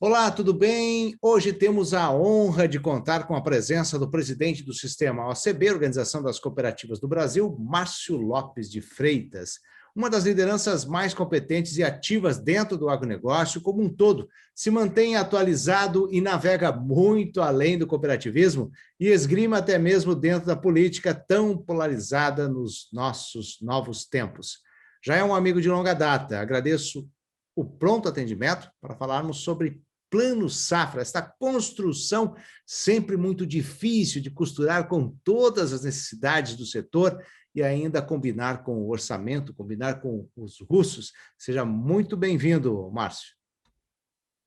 Olá, tudo bem? Hoje temos a honra de contar com a presença do presidente do Sistema OCB, Organização das Cooperativas do Brasil, Márcio Lopes de Freitas, uma das lideranças mais competentes e ativas dentro do agronegócio como um todo, se mantém atualizado e navega muito além do cooperativismo e esgrima até mesmo dentro da política tão polarizada nos nossos novos tempos. Já é um amigo de longa data, agradeço o pronto atendimento para falarmos sobre Plano Safra, esta construção sempre muito difícil de costurar com todas as necessidades do setor e ainda combinar com o orçamento, combinar com os russos. Seja muito bem-vindo, Márcio.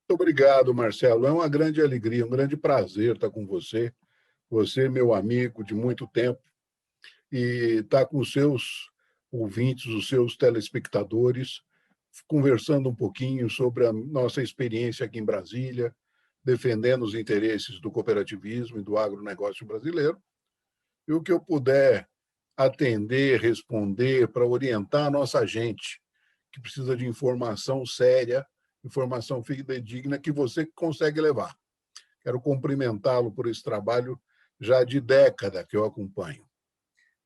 Muito obrigado, Marcelo. É uma grande alegria, um grande prazer estar com você. Você, meu amigo de muito tempo, e estar com os seus ouvintes, os seus telespectadores, conversando um pouquinho sobre a nossa experiência aqui em Brasília, defendendo os interesses do cooperativismo e do agronegócio brasileiro. E o que eu puder atender, responder, para orientar a nossa gente, que precisa de informação séria, informação fidedigna, que você consegue levar. Quero cumprimentá-lo por esse trabalho já de década que eu acompanho.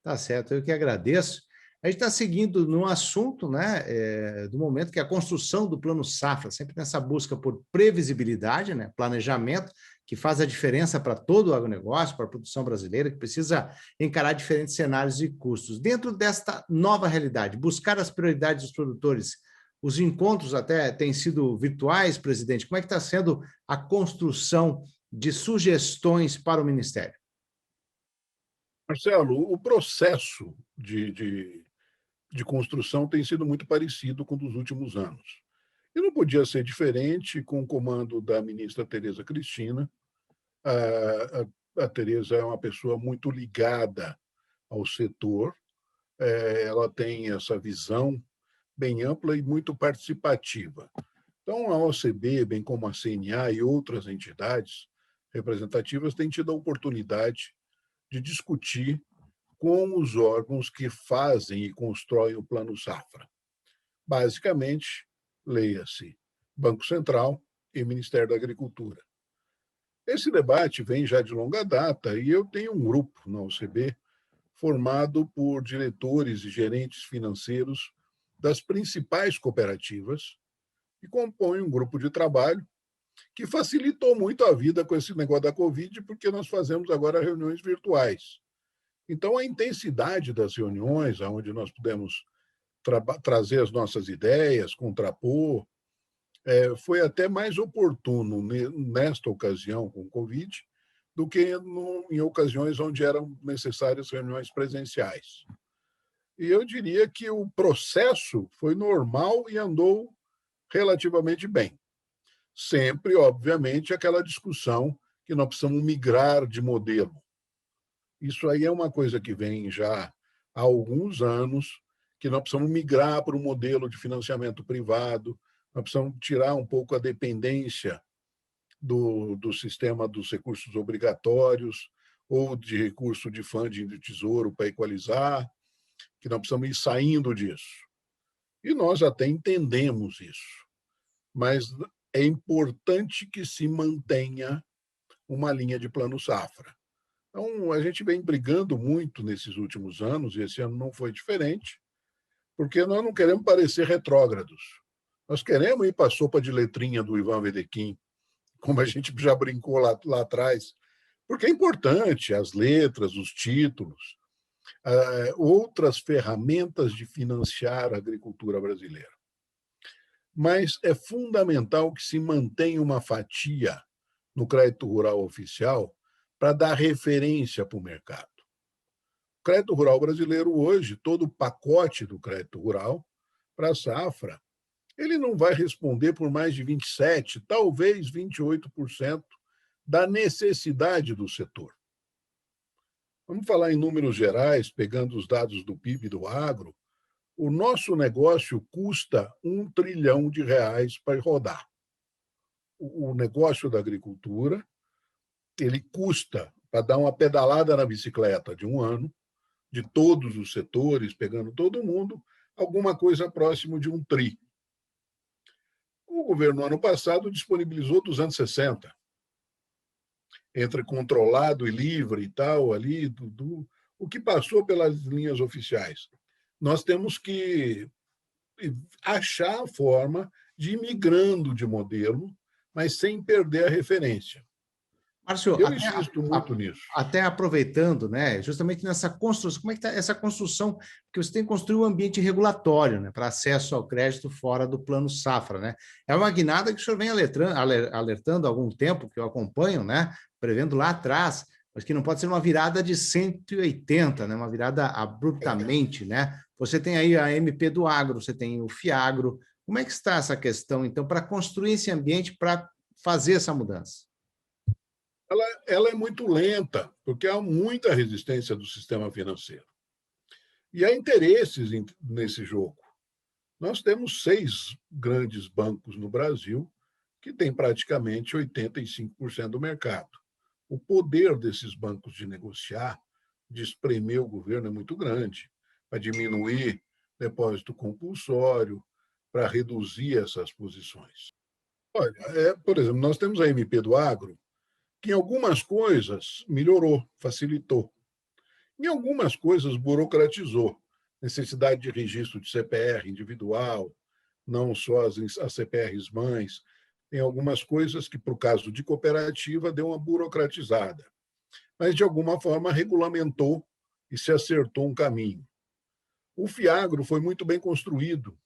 Tá certo, eu que agradeço. A gente está seguindo no assunto, né, do momento, que é a construção do Plano Safra, sempre nessa busca por previsibilidade, né, planejamento, que faz a diferença para todo o agronegócio, para a produção brasileira, que precisa encarar diferentes cenários e custos. Dentro desta nova realidade, buscar as prioridades dos produtores, os encontros até têm sido virtuais, presidente. Como é que está sendo a construção de sugestões para o Ministério? Marcelo, o processo de construção tem sido muito parecido com o dos últimos anos. E não podia ser diferente com o comando da ministra Tereza Cristina. A Tereza é uma pessoa muito ligada ao setor, ela tem essa visão bem ampla e muito participativa. Então, a OCB, bem como a CNA e outras entidades representativas, têm tido a oportunidade de discutir com os órgãos que fazem e constroem o Plano Safra. Basicamente, leia-se Banco Central e Ministério da Agricultura. Esse debate vem já de longa data e eu tenho um grupo na OCB formado por diretores e gerentes financeiros das principais cooperativas e compõe um grupo de trabalho que facilitou muito a vida com esse negócio da Covid, porque nós fazemos agora reuniões virtuais. Então, a intensidade das reuniões, onde nós pudemos trazer as nossas ideias, contrapor, foi até mais oportuno nesta ocasião com o Covid do que em ocasiões onde eram necessárias reuniões presenciais. E eu diria que o processo foi normal e andou relativamente bem. Sempre, obviamente, aquela discussão que nós precisamos migrar de modelo. Isso aí é uma coisa que vem já há alguns anos, que nós precisamos migrar para um modelo de financiamento privado, nós precisamos tirar um pouco a dependência do sistema dos recursos obrigatórios ou de recurso de funding do Tesouro para equalizar, que nós precisamos ir saindo disso. E nós até entendemos isso, mas é importante que se mantenha uma linha de plano safra. Então, a gente vem brigando muito nesses últimos anos, e esse ano não foi diferente, porque nós não queremos parecer retrógrados. Nós queremos ir para a sopa de letrinha do Ivan Vedequim, como a gente já brincou lá atrás, porque é importante as letras, os títulos, outras ferramentas de financiar a agricultura brasileira. Mas é fundamental que se mantenha uma fatia no crédito rural oficial para dar referência para o mercado. O crédito rural brasileiro hoje, todo o pacote do crédito rural para a safra, ele não vai responder por mais de 27%, talvez 28% da necessidade do setor. Vamos falar em números gerais, pegando os dados do PIB do agro, o nosso negócio custa R$ 1 trilhão para rodar. O negócio da agricultura, ele custa, para dar uma pedalada na bicicleta de um ano, de todos os setores, pegando todo mundo, alguma coisa próximo de 1 tri. O governo, no ano passado, disponibilizou 260, entre controlado e livre e tal, ali, o que passou pelas linhas oficiais. Nós temos que achar a forma de ir migrando de modelo, mas sem perder a referência. Márcio, Eu insisto muito nisso. até aproveitando, né, justamente nessa construção, como é que está essa construção? Porque você tem que construir um ambiente regulatório, né, para acesso ao crédito fora do plano safra, né? É uma guinada que o senhor vem alertando há algum tempo, que eu acompanho, né, prevendo lá atrás, mas que não pode ser uma virada de 180, né, uma virada abruptamente, né? Você tem aí a MP do Agro, você tem o FIAGRO. Como é que está essa questão, então, para construir esse ambiente para fazer essa mudança? Ela é muito lenta, porque há muita resistência do sistema financeiro. E há interesses nesse jogo. Nós temos 6 grandes bancos no Brasil que têm praticamente 85% do mercado. O poder desses bancos de negociar, de espremer o governo é muito grande, para diminuir depósito compulsório, para reduzir essas posições. Olha, por exemplo, nós temos a MP do Agro, que em algumas coisas melhorou, facilitou. Em algumas coisas burocratizou. Necessidade de registro de CPR individual, não só as CPRs mães. Tem algumas coisas que, para o caso de cooperativa, deu uma burocratizada. Mas, de alguma forma, regulamentou e se acertou um caminho. O FIAGRO foi muito bem construído.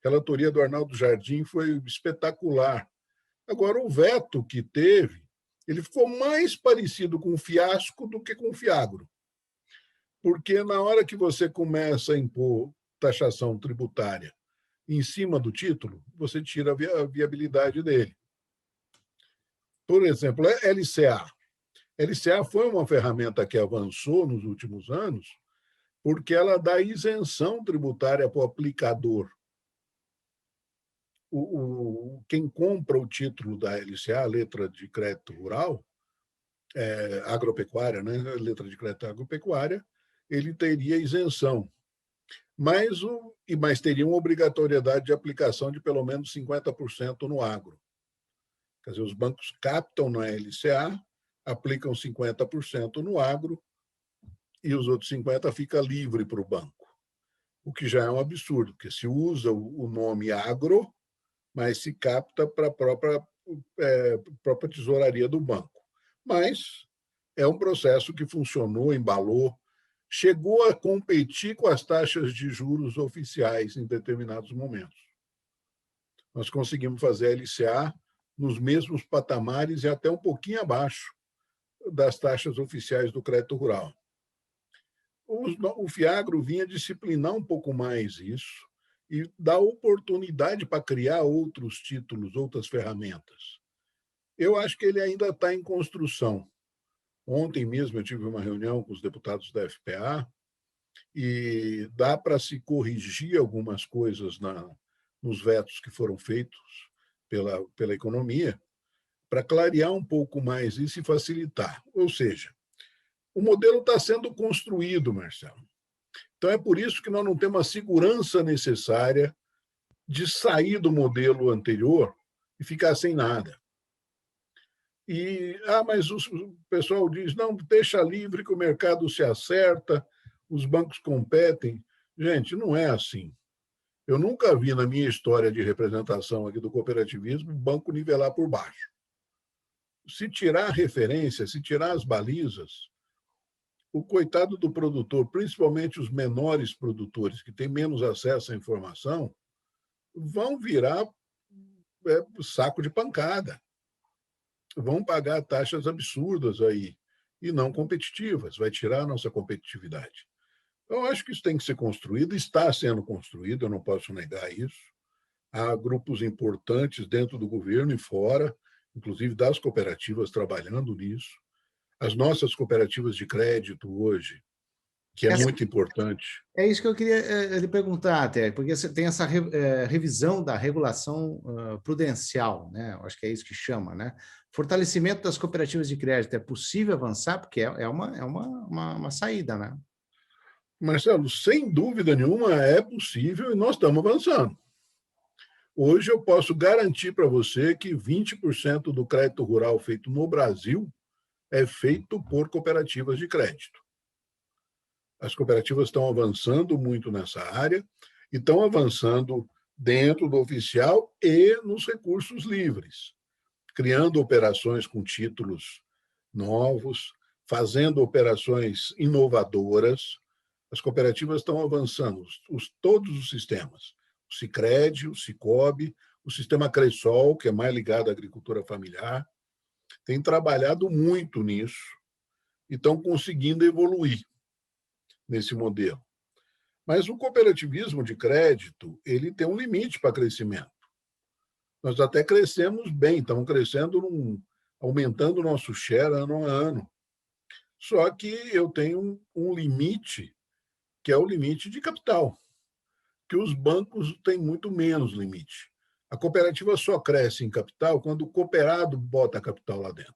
A relatoria do Arnaldo Jardim foi espetacular. Agora, o veto que teve, ele ficou mais parecido com o fiasco do que com o FIAGRO. Porque na hora que você começa a impor taxação tributária em cima do título, você tira a viabilidade dele. Por exemplo, a LCA. LCA foi uma ferramenta que avançou nos últimos anos porque ela dá isenção tributária para o aplicador. Quem compra o título da LCA, letra de crédito rural, agropecuária, né? Letra de crédito agropecuária, ele teria isenção. Mas teria uma obrigatoriedade de aplicação de pelo menos 50% no agro. Quer dizer, os bancos captam na LCA, aplicam 50% no agro e os outros 50% fica livre para o banco. O que já é um absurdo, porque se usa o nome agro, mas se capta para a própria tesouraria do banco. Mas é um processo que funcionou, embalou, chegou a competir com as taxas de juros oficiais em determinados momentos. Nós conseguimos fazer a LCA nos mesmos patamares e até um pouquinho abaixo das taxas oficiais do crédito rural. O FIAGRO vinha disciplinar um pouco mais isso e dar oportunidade para criar outros títulos, outras ferramentas. Eu acho que ele ainda está em construção. Ontem mesmo eu tive uma reunião com os deputados da FPA e dá para se corrigir algumas coisas nos vetos que foram feitos pela economia para clarear um pouco mais isso e facilitar. Ou seja, o modelo está sendo construído, Marcelo. Então, é por isso que nós não temos a segurança necessária de sair do modelo anterior e ficar sem nada. Mas o pessoal diz, não, deixa livre que o mercado se acerta, os bancos competem. Gente, não é assim. Eu nunca vi na minha história de representação aqui do cooperativismo o banco nivelar por baixo. Se tirar a referência, se tirar as balizas, o coitado do produtor, principalmente os menores produtores que têm menos acesso à informação, vão virar saco de pancada. Vão pagar taxas absurdas aí e não competitivas, vai tirar a nossa competitividade. Então, eu acho que isso tem que ser construído, está sendo construído, eu não posso negar isso. Há grupos importantes dentro do governo e fora, inclusive das cooperativas, trabalhando nisso. As nossas cooperativas de crédito hoje, que é muito importante. É isso que eu queria lhe perguntar, até, porque você tem essa revisão da regulação prudencial, né? Eu acho que é isso que chama, né? Fortalecimento das cooperativas de crédito, é possível avançar? Porque é uma saída, né? Marcelo, sem dúvida nenhuma é possível e nós estamos avançando. Hoje eu posso garantir para você que 20% do crédito rural feito no Brasil é feito por cooperativas de crédito. As cooperativas estão avançando muito nessa área e estão avançando dentro do oficial e nos recursos livres, criando operações com títulos novos, fazendo operações inovadoras. As cooperativas estão avançando, todos os sistemas, o Sicredi, o Sicob, o sistema Cressol, que é mais ligado à agricultura familiar, tem trabalhado muito nisso e estão conseguindo evoluir nesse modelo. Mas o cooperativismo de crédito, ele tem um limite para crescimento. Nós até crescemos bem, estamos crescendo, aumentando o nosso share ano a ano. Só que eu tenho um limite, que é o limite de capital, que os bancos têm muito menos limite. A cooperativa só cresce em capital quando o cooperado bota capital lá dentro.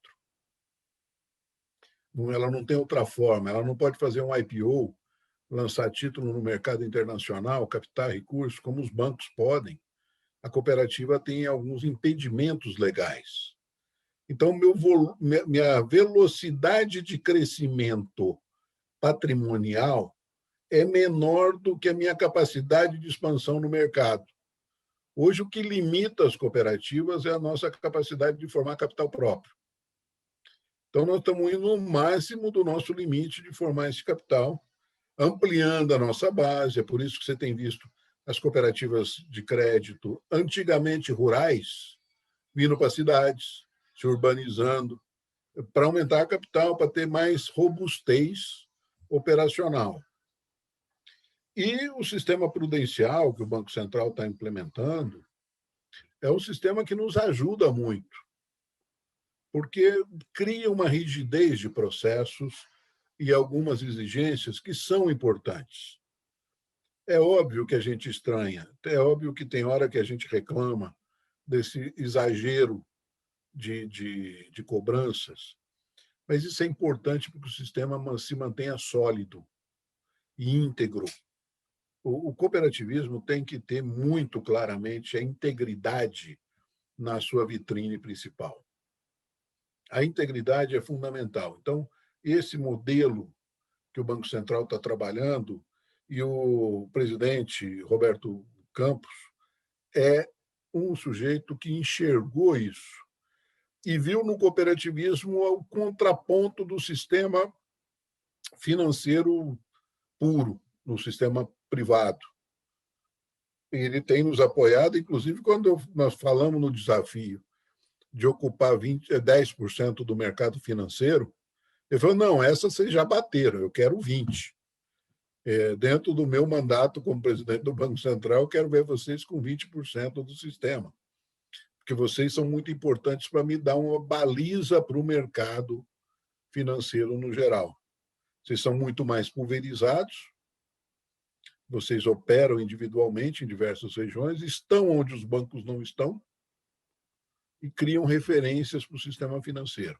Ela não tem outra forma, ela não pode fazer um IPO, lançar título no mercado internacional, captar recursos, como os bancos podem. A cooperativa tem alguns impedimentos legais. Então, minha velocidade de crescimento patrimonial é menor do que a minha capacidade de expansão no mercado. Hoje, o que limita as cooperativas é a nossa capacidade de formar capital próprio. Então, nós estamos indo no máximo do nosso limite de formar esse capital, ampliando a nossa base. É por isso que você tem visto as cooperativas de crédito, antigamente rurais, vindo para cidades, se urbanizando, para aumentar a capital, para ter mais robustez operacional. E o sistema prudencial que o Banco Central está implementando é um sistema que nos ajuda muito, porque cria uma rigidez de processos e algumas exigências que são importantes. É óbvio que a gente estranha, é óbvio que tem hora que a gente reclama desse exagero de cobranças, mas isso é importante para que o sistema se mantenha sólido e íntegro. O cooperativismo tem que ter muito claramente a integridade na sua vitrine principal. A integridade é fundamental. Então, esse modelo que o Banco Central está trabalhando e o presidente Roberto Campos é um sujeito que enxergou isso e viu no cooperativismo o contraponto do sistema financeiro puro, no sistema privado. Ele tem nos apoiado, inclusive, quando nós falamos no desafio de ocupar 10% do mercado financeiro, ele falou, não, essa vocês já bateram, eu quero 20%. Dentro do meu mandato como presidente do Banco Central, eu quero ver vocês com 20% do sistema, porque vocês são muito importantes para me dar uma baliza para o mercado financeiro no geral. Vocês são muito mais pulverizados, vocês operam individualmente em diversas regiões, estão onde os bancos não estão e criam referências para o sistema financeiro.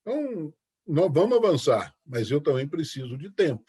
Então, nós vamos avançar, mas eu também preciso de tempo.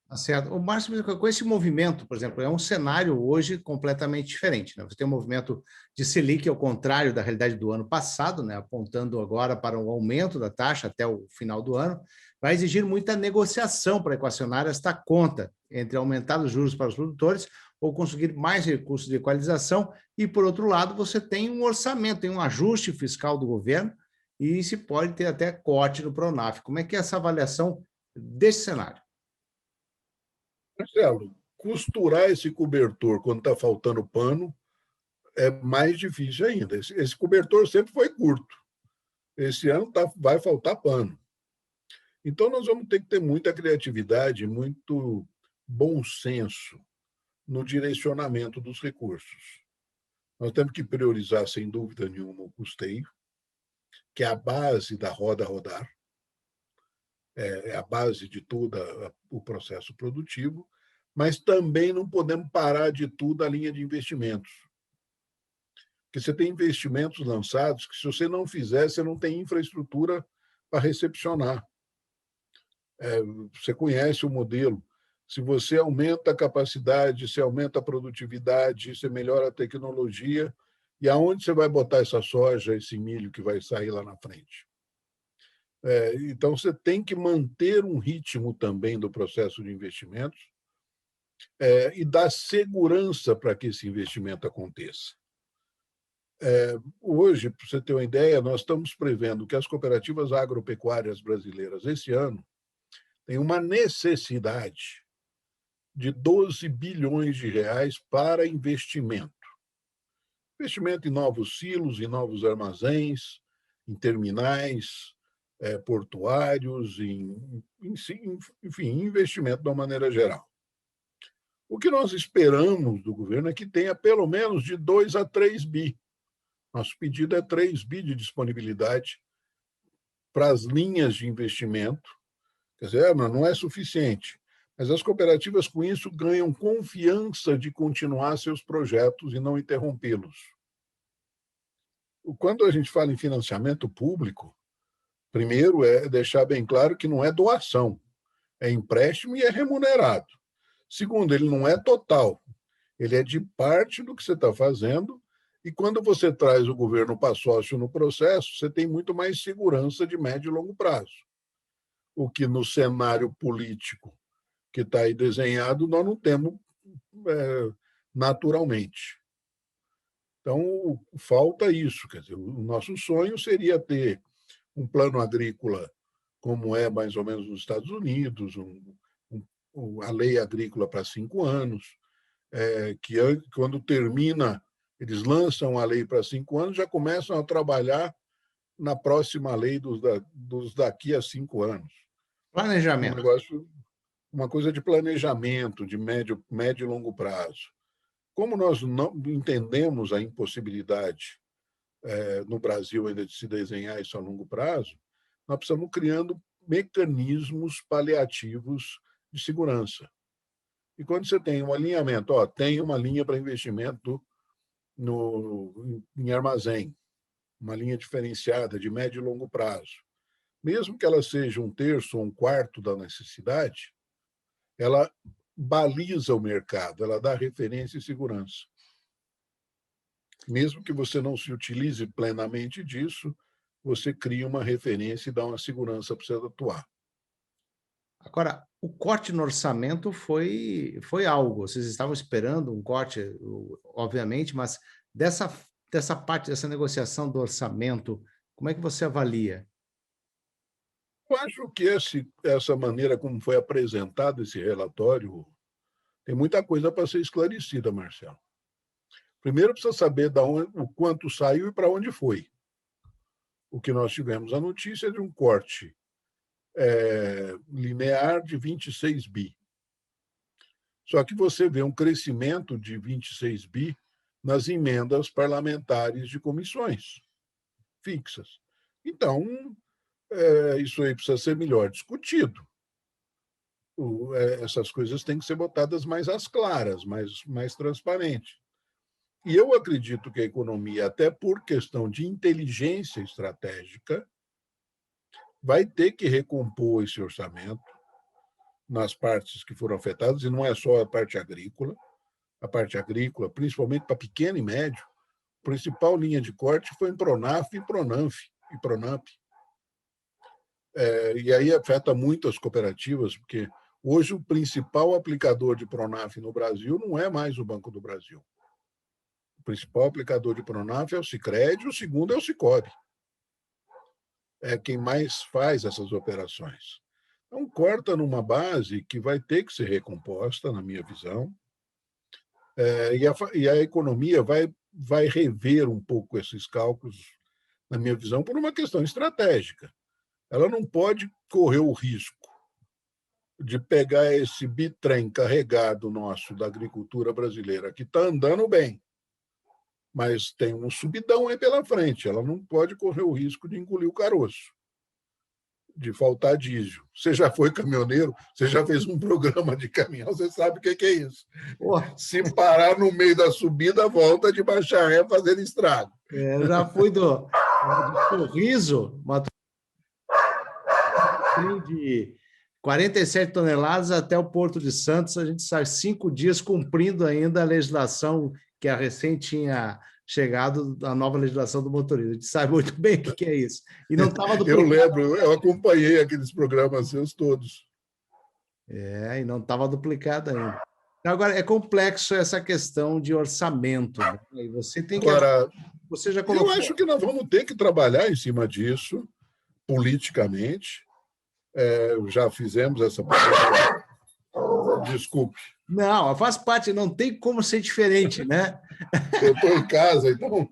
Tá certo. O Márcio, com esse movimento, por exemplo, é um cenário hoje completamente diferente, né? Você tem um movimento de Selic ao contrário da realidade do ano passado, né? Apontando agora para um aumento da taxa até o final do ano, vai exigir muita negociação para equacionar esta conta entre aumentar os juros para os produtores ou conseguir mais recursos de equalização e, por outro lado, você tem um orçamento, tem um ajuste fiscal do governo e se pode ter até corte no Pronaf. Como é que é essa avaliação desse cenário? Marcelo, costurar esse cobertor quando está faltando pano é mais difícil ainda. Esse cobertor sempre foi curto. Esse ano vai faltar pano. Então, nós vamos ter que ter muita criatividade, muito bom senso no direcionamento dos recursos. Nós temos que priorizar, sem dúvida nenhuma, o custeio, que é a base da roda rodar, é a base de todo o processo produtivo, mas também não podemos parar de tudo a linha de investimentos. Porque você tem investimentos lançados que, se você não fizer, você não tem infraestrutura para recepcionar. Você conhece o modelo. se você aumenta a capacidade, se aumenta a produtividade, se melhora a tecnologia, e aonde você vai botar essa soja, esse milho que vai sair lá na frente? Então, você tem que manter um ritmo também do processo de investimentos e dar segurança para que esse investimento aconteça. Hoje, para você ter uma ideia, nós estamos prevendo que as cooperativas agropecuárias brasileiras, esse ano, têm uma necessidade de 12 bilhões de reais para investimento. Investimento em novos silos, em novos armazéns, em terminais portuários, enfim, investimento de uma maneira geral. O que nós esperamos do governo é que tenha pelo menos de 2 a 3 bi. Nosso pedido é 3 bi de disponibilidade para as linhas de investimento. Quer dizer, mas não é suficiente. Mas as cooperativas, com isso, ganham confiança de continuar seus projetos e não interrompê-los. Quando a gente fala em financiamento público, primeiro é deixar bem claro que não é doação, é empréstimo e é remunerado. Segundo, ele não é total, ele é de parte do que você está fazendo, e quando você traz o governo para sócio no processo, você tem muito mais segurança de médio e longo prazo. O que no cenário político que está aí desenhado, nós não temos naturalmente. Então, falta isso. Quer dizer, o nosso sonho seria ter um plano agrícola como é mais ou menos nos Estados Unidos, a lei agrícola para 5 anos, que quando termina, eles lançam a lei para 5 anos, já começam a trabalhar na próxima lei dos daqui a 5 anos. Planejamento. Uma coisa de planejamento, de médio e longo prazo. Como nós não entendemos a impossibilidade no Brasil ainda de se desenhar isso a longo prazo, nós precisamos criando mecanismos paliativos de segurança. E quando você tem um alinhamento, tem uma linha para investimento em armazém, uma linha diferenciada de médio e longo prazo, mesmo que ela seja 1/3 ou 1/4 da necessidade, ela baliza o mercado, ela dá referência e segurança. Mesmo que você não se utilize plenamente disso, você cria uma referência e dá uma segurança para você atuar. Agora, o corte no orçamento foi algo. Vocês estavam esperando um corte, obviamente, mas dessa parte, dessa negociação do orçamento, como é que você avalia? Eu acho que essa maneira como foi apresentado esse relatório, tem muita coisa para ser esclarecida, Marcelo. Primeiro, precisa saber o quanto saiu e para onde foi. O que nós tivemos a notícia é de um corte linear de 26 bi. Só que você vê um crescimento de 26 bi nas emendas parlamentares de comissões fixas. Então, isso aí precisa ser melhor discutido. Essas coisas têm que ser botadas mais às claras, mais transparente. E eu acredito que a economia, até por questão de inteligência estratégica, vai ter que recompor esse orçamento nas partes que foram afetadas, e não é só a parte agrícola, principalmente para pequeno e médio, a principal linha de corte foi em Pronaf e Pronamp. E aí afeta muito as cooperativas, porque hoje o principal aplicador de Pronaf no Brasil não é mais o Banco do Brasil. O principal aplicador de Pronaf é o Sicredi, o segundo é o Sicob. É quem mais faz essas operações. Então, corta numa base que vai ter que ser recomposta, na minha visão, e a economia vai rever um pouco esses cálculos, na minha visão, por uma questão estratégica. Ela não pode correr o risco de pegar esse bitrem carregado nosso da agricultura brasileira, que está andando bem, mas tem um subidão aí pela frente. Ela não pode correr o risco de engolir o caroço, de faltar diesel. Você já foi caminhoneiro? Você já fez um programa de caminhão? Você sabe o que é isso. Se parar no meio da subida, volta de baixar ré fazendo estrago. Eu já fui de Sorriso, de 47 toneladas até o Porto de Santos, a gente sai 5 dias cumprindo ainda a legislação que a recém tinha chegado, a nova legislação do motorista. A gente sabe muito bem o que é isso. E não estava Eu duplicado. lembro, eu acompanhei aqueles programas seus todos. E não estava duplicado ainda. Agora, é complexo essa questão de orçamento, né? E você tem que... Agora, Você já eu colocou... acho que nós vamos ter que trabalhar em cima disso, politicamente. Já fizemos essa... Desculpe. Não, faz parte, não tem como ser diferente, né? Eu estou em casa, então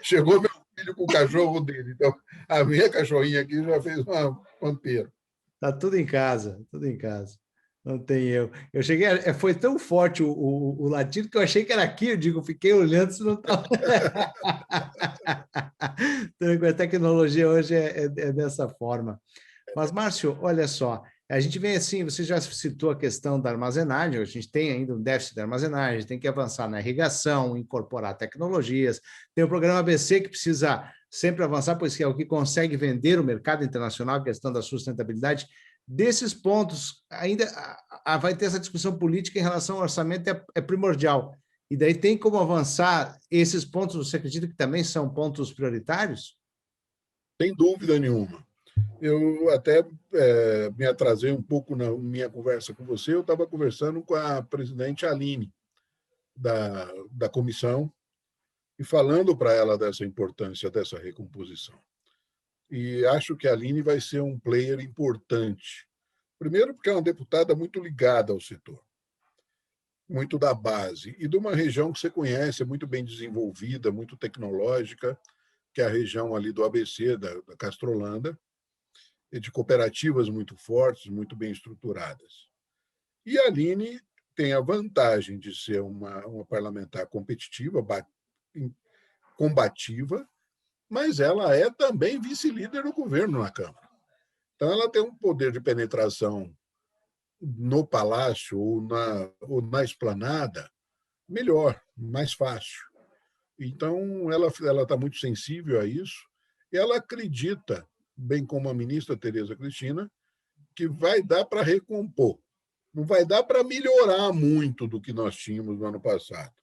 chegou meu filho com o cachorro dele. Então, a minha cachorrinha aqui já fez uma pampeira. Tá tudo em casa, tudo em casa. Não tem eu. Eu cheguei, foi tão forte o latido que eu achei que era aqui, eu digo, fiquei olhando se não estava. A tecnologia hoje é dessa forma. Mas, Márcio, olha só, a gente vem assim, você já citou a questão da armazenagem, a gente tem ainda um déficit de armazenagem, tem que avançar na irrigação, incorporar tecnologias, tem o programa ABC que precisa sempre avançar, pois que é o que consegue vender o mercado internacional, a questão da sustentabilidade. Desses pontos, ainda vai ter essa discussão política em relação ao orçamento, é primordial. E daí tem como avançar esses pontos, você acredita que também são pontos prioritários? Sem dúvida nenhuma. Eu até me atrasei um pouco na minha conversa com você, eu estava conversando com a presidente Aline, da comissão, e falando para ela dessa importância dessa recomposição. E acho que a Aline vai ser um player importante. Primeiro, porque é uma deputada muito ligada ao setor, muito da base, e de uma região que você conhece, é muito bem desenvolvida, muito tecnológica, que é a região ali do ABC, da Castrolanda, de cooperativas muito fortes, muito bem estruturadas. E a Aline tem a vantagem de ser uma parlamentar competitiva, combativa, mas ela é também vice-líder do governo na Câmara. Então, ela tem um poder de penetração no palácio ou na esplanada melhor, mais fácil. Então, ela está muito sensível a isso e ela acredita, bem como a ministra Tereza Cristina, que vai dar para recompor. Não vai dar para melhorar muito do que nós tínhamos no ano passado,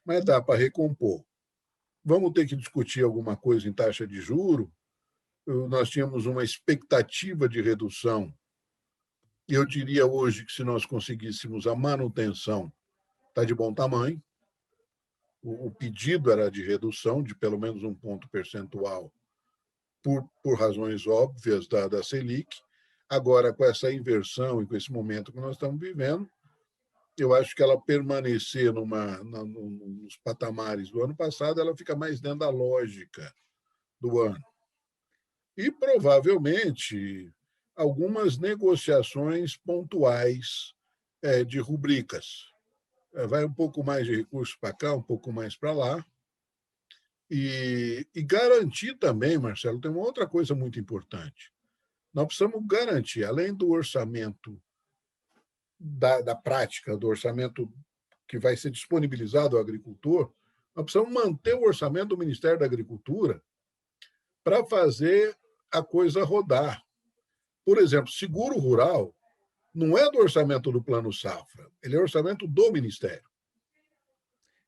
mas dá para recompor. Vamos ter que discutir alguma coisa em taxa de juro. Nós tínhamos uma expectativa de redução. Eu diria hoje que se nós conseguíssemos a manutenção, está de bom tamanho. O pedido era de redução de pelo menos 1 ponto percentual por razões óbvias da Selic. Agora, com essa inversão e com esse momento que nós estamos vivendo, eu acho que ela permanecer nos patamares do ano passado, ela fica mais dentro da lógica do ano. E, provavelmente, algumas negociações pontuais de rubricas. Vai um pouco mais de recursos para cá, um pouco mais para lá. E garantir também, Marcelo, tem uma outra coisa muito importante. Nós precisamos garantir, além do orçamento da prática, do orçamento que vai ser disponibilizado ao agricultor, nós precisamos manter o orçamento do Ministério da Agricultura para fazer a coisa rodar. Por exemplo, seguro rural não é do orçamento do Plano Safra, ele é orçamento do Ministério.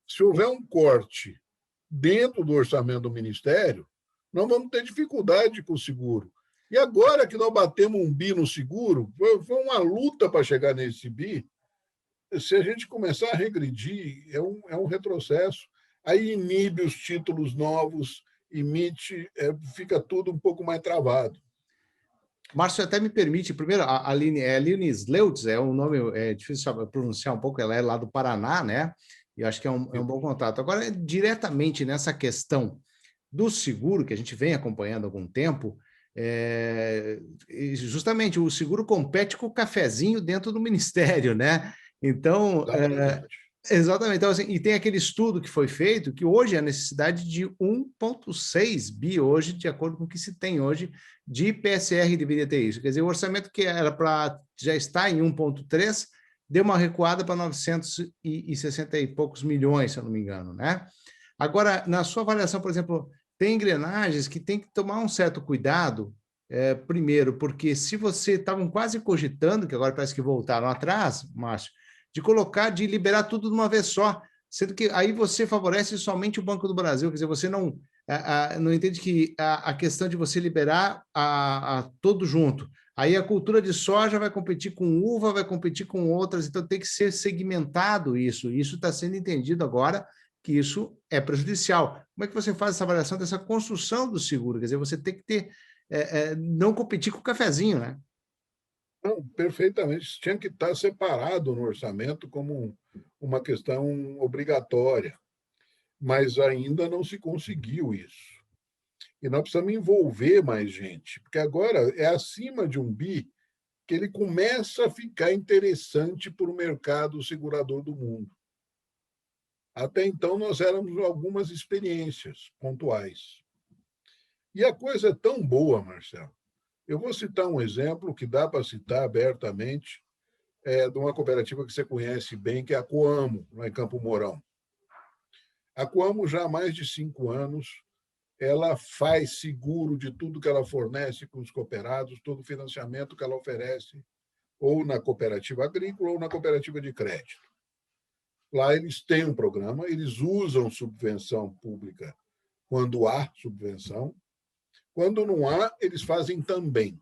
Se houver um corte dentro do orçamento do Ministério, nós vamos ter dificuldade com o seguro. E agora que nós batemos um bi no seguro, foi uma luta para chegar nesse bi. Se a gente começar a regredir, é um retrocesso. Aí inibe os títulos novos, fica tudo um pouco mais travado. Márcio, até me permite, primeiro, a Aline Sleutz, é um nome difícil de pronunciar um pouco, ela é lá do Paraná, né? E eu acho que é um bom contato. Agora, diretamente nessa questão do seguro, que a gente vem acompanhando há algum tempo, justamente o seguro compete com o cafezinho dentro do Ministério, né? Então, exatamente. Então, assim, e tem aquele estudo que foi feito que hoje a necessidade de 1,6 bi hoje, de acordo com o que se tem hoje, de PSR deveria ter isso. Quer dizer, o orçamento que era para já está em 1,3 deu uma recuada para 960 e poucos milhões, se eu não me engano, né? Agora, na sua avaliação, por exemplo, tem engrenagens que tem que tomar um certo cuidado Primeiro, porque se você estavam quase cogitando, que agora parece que voltaram atrás, Márcio, de liberar tudo de uma vez só, sendo que aí você favorece somente o Banco do Brasil, quer dizer, você não entende que a questão de você liberar a todo junto. Aí a cultura de soja vai competir com uva, vai competir com outras, então tem que ser segmentado isso. Isso está sendo entendido agora que isso é prejudicial. Como é que você faz essa avaliação dessa construção do seguro? Quer dizer, você tem que ter, não competir com o cafezinho, né? Não, perfeitamente. Isso tinha que estar separado no orçamento como uma questão obrigatória, mas ainda não se conseguiu isso. E nós precisamos envolver mais gente, porque agora é acima de 1 bi que ele começa a ficar interessante para o mercado segurador do mundo. Até então, nós éramos algumas experiências pontuais. E a coisa é tão boa, Marcelo. Eu vou citar um exemplo que dá para citar abertamente, de uma cooperativa que você conhece bem, que é a Coamo, lá em Campo Mourão. A Coamo, já há mais de 5 anos, ela faz seguro de tudo que ela fornece com os cooperados, todo o financiamento que ela oferece, ou na cooperativa agrícola ou na cooperativa de crédito. Lá eles têm um programa, eles usam subvenção pública quando há subvenção, quando não há, eles fazem também.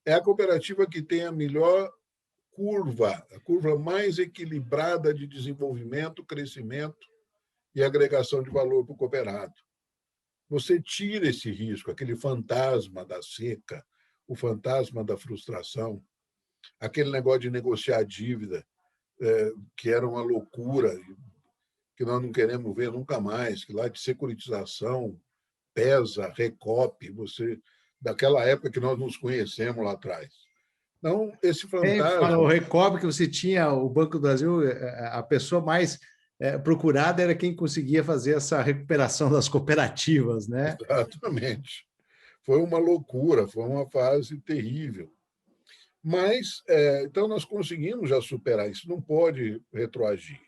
É a cooperativa que tem a melhor curva, a curva mais equilibrada de desenvolvimento, crescimento e agregação de valor para o cooperado. Você tira esse risco, aquele fantasma da seca, o fantasma da frustração, aquele negócio de negociar dívida, que era uma loucura, que nós não queremos ver nunca mais, que lá de securitização, PESA, Recope, daquela época que nós nos conhecemos lá atrás. Então, esse Fala, o fantasma... Recobre que você tinha, o Banco do Brasil, a pessoa mais procurada era quem conseguia fazer essa recuperação das cooperativas, né? Exatamente. Foi uma loucura, foi uma fase terrível. Mas, então, nós conseguimos já superar isso, não pode retroagir.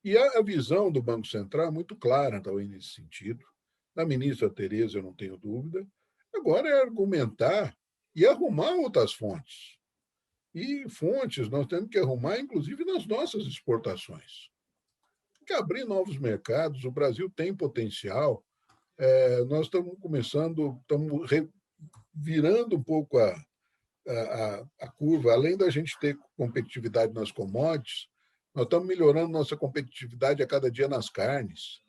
E a visão do Banco Central é muito clara também nesse sentido. Da ministra Tereza, eu não tenho dúvida. Agora é argumentar e arrumar outras fontes. E fontes nós temos que arrumar, inclusive, nas nossas exportações. Tem que abrir novos mercados, o Brasil tem potencial. Nós estamos começando, estamos virando um pouco a curva, além da gente ter competitividade nas commodities, nós estamos melhorando nossa competitividade a cada dia nas carnes.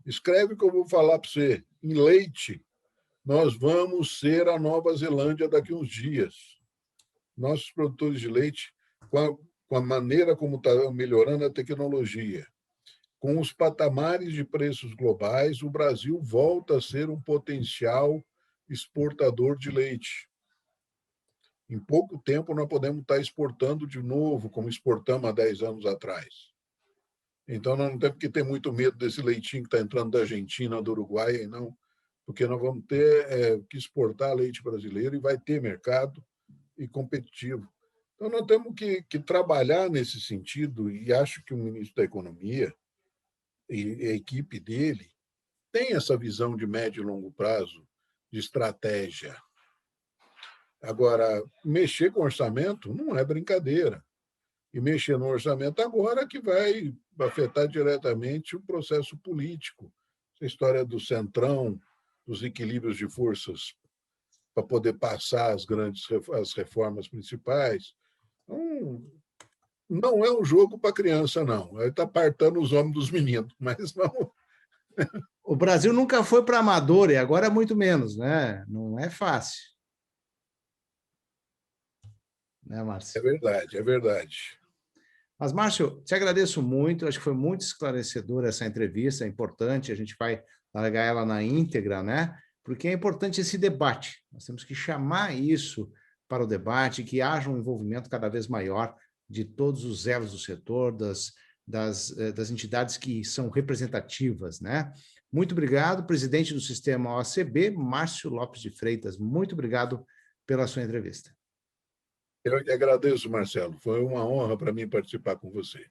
Escreve o que eu vou falar para você. Em leite, nós vamos ser a Nova Zelândia daqui a uns dias. Nossos produtores de leite, com a maneira como está melhorando a tecnologia, com os patamares de preços globais, o Brasil volta a ser um potencial exportador de leite. Em pouco tempo, nós podemos estar exportando de novo, como exportamos há 10 anos atrás. Então, nós não temos que ter muito medo desse leitinho que está entrando da Argentina, do Uruguai, não, porque nós vamos ter que exportar leite brasileiro e vai ter mercado e competitivo. Então, nós temos que trabalhar nesse sentido, e acho que o ministro da Economia e a equipe dele tem essa visão de médio e longo prazo, de estratégia. Agora, mexer com orçamento não é brincadeira. E mexer no orçamento agora que vai afetar diretamente o processo político. A história do centrão, dos equilíbrios de forças para poder passar as reformas principais. Então, não é um jogo para criança, não. Ele está apartando os homens dos meninos, mas não... O Brasil nunca foi para amador e agora é muito menos, né? Não é fácil. Né, Márcio? É verdade, é verdade. Mas, Márcio, te agradeço muito, acho que foi muito esclarecedora essa entrevista, é importante, a gente vai largar ela na íntegra, né? Porque é importante esse debate, nós temos que chamar isso para o debate, que haja um envolvimento cada vez maior de todos os elos do setor, das entidades que são representativas, né? Muito obrigado, presidente do Sistema OACB, Márcio Lopes de Freitas, muito obrigado pela sua entrevista. Eu que agradeço, Marcelo. Foi uma honra para mim participar com você.